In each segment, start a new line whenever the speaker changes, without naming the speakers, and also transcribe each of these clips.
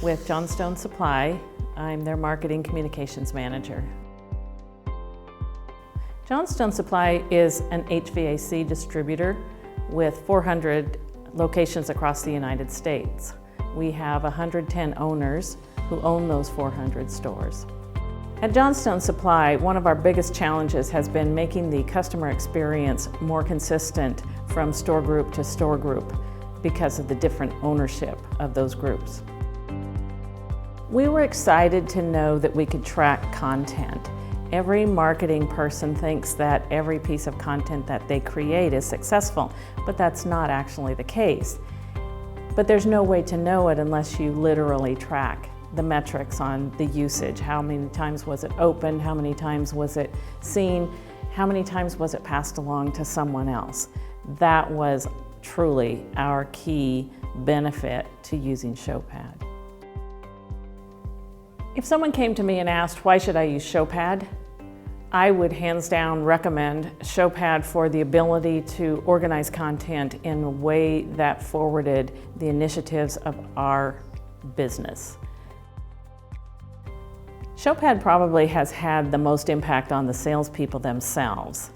with Johnstone Supply. I'm their marketing communications manager. Johnstone Supply is an HVAC distributor with 400 locations across the United States. We have 110 owners who own those 400 stores. At Johnstone Supply, one of our biggest challenges has been making the customer experience more consistent from store group to store group because of the different ownership of those groups. We were excited to know that we could track content. Every marketing person thinks that every piece of content that they create is successful, but that's not actually the case. But there's no way to know it unless you literally track the metrics on the usage. How many times was it opened? How many times was it seen? How many times was it passed along to someone else? That was truly our key benefit to using Showpad. If someone came to me and asked, why should I use Showpad? I would hands down recommend Showpad for the ability to organize content in a way that forwarded the initiatives of our business. Showpad probably has had the most impact on the salespeople themselves.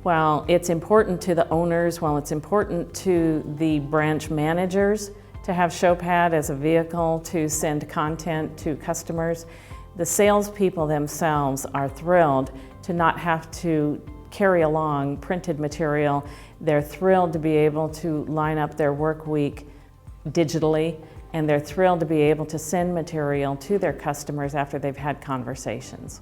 While it's important to the owners, while it's important to the branch managers to have Showpad as a vehicle to send content to customers, the salespeople themselves are thrilled to not have to carry along printed material. They're thrilled to be able to line up their work week digitally, and they're thrilled to be able to send material to their customers after they've had conversations.